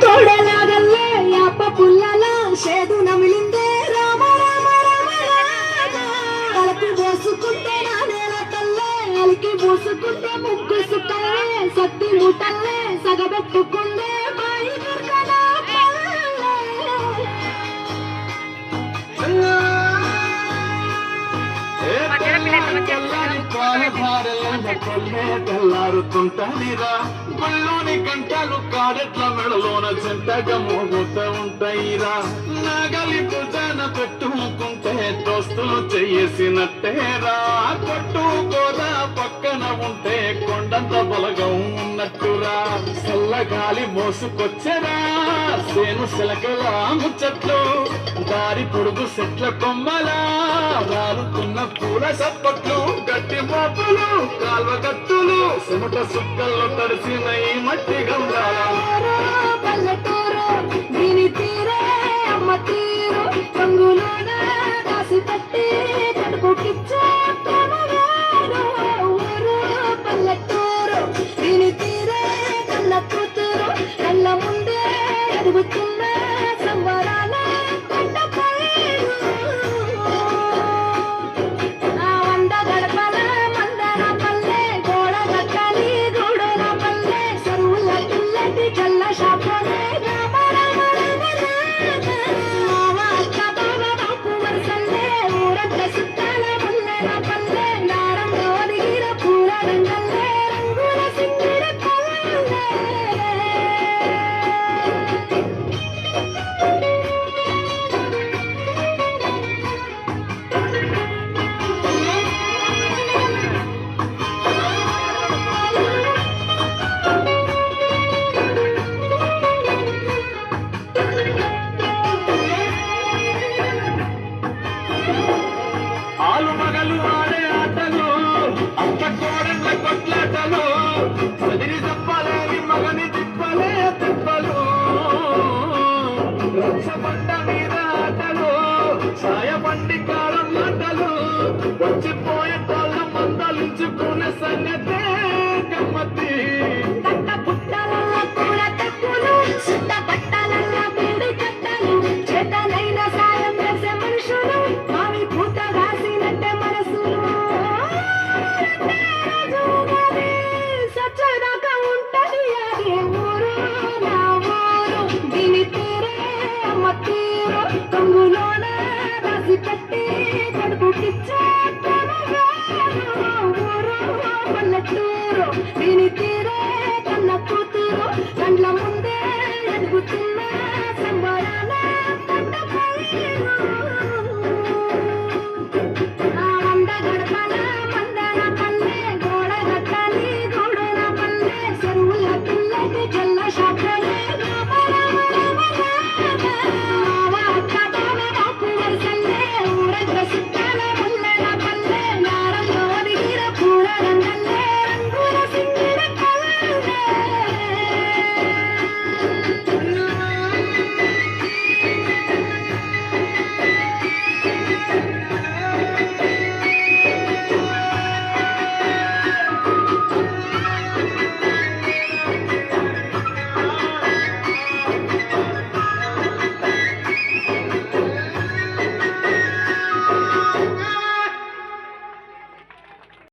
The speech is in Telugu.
తోడలాగల్లే యాప పుల్లల షేదు నమిలిందే రామ రామ రామ తలకి పోసుకుంటే నా నేల తల్లే అలికి పోసుకుంటే ముగ్గు సుక్కలే సత్తి ముట్టల్లే సగబెట్టుకుందే బాయి దొరకదా తెల్లారుతుంటానిరా గుళ్ళోని గంటలు కాడెట్ల మెడలోన చెంతగా మోగుతూ ఉంటాయిరా నగలి భుజాన పెట్టుకుంటే దోస్తులు చేసినట్టేరా కొట్టుకోదా పక్కన ఉంటే కొండంత బలగం ఉన్నట్టురా చల్లగాలి మోసుకొచ్చరా సేను శిలకలా ముచ్చట్లు దారి పొడుగు చెట్ల కొమ్మలా రాలుతున్న పూల సప్పట్లు గట్టి మోపులు కాల్వ గట్టులు చెమట సుక్కల్లో తడిసిన ఈ మట్టి గంగాల పల్లెటూరు దీని తీరే అమ్మ తీరు రంగులోన కాసి పట్టి కడుపుకిచ్చే ఊరు పల్లెటూరు దీని తీరే కన్న కూతురు కళ్ళ ముందే ఎదుగుతున్న సంబరాల కొండ పైరు నా వంద గడపల మందర పల్లె గోడ గట్టలి గూడుల పల్లె సరువుల పిల్లటి చల్ల షాపలే రామ రామ రామ రామ అక్క బావ బాపు వరసల్లే ఊరంత సుట్టాల ముల్లెల పల్లె నారంలో దిగిర పూల రంగల్లే రంగుల సింగిడి పల్లె ఆలు మగలు ఆడే ఆటలు అక్క కోడళ్ళ కొట్లాటలు చదిరి చెప్పాల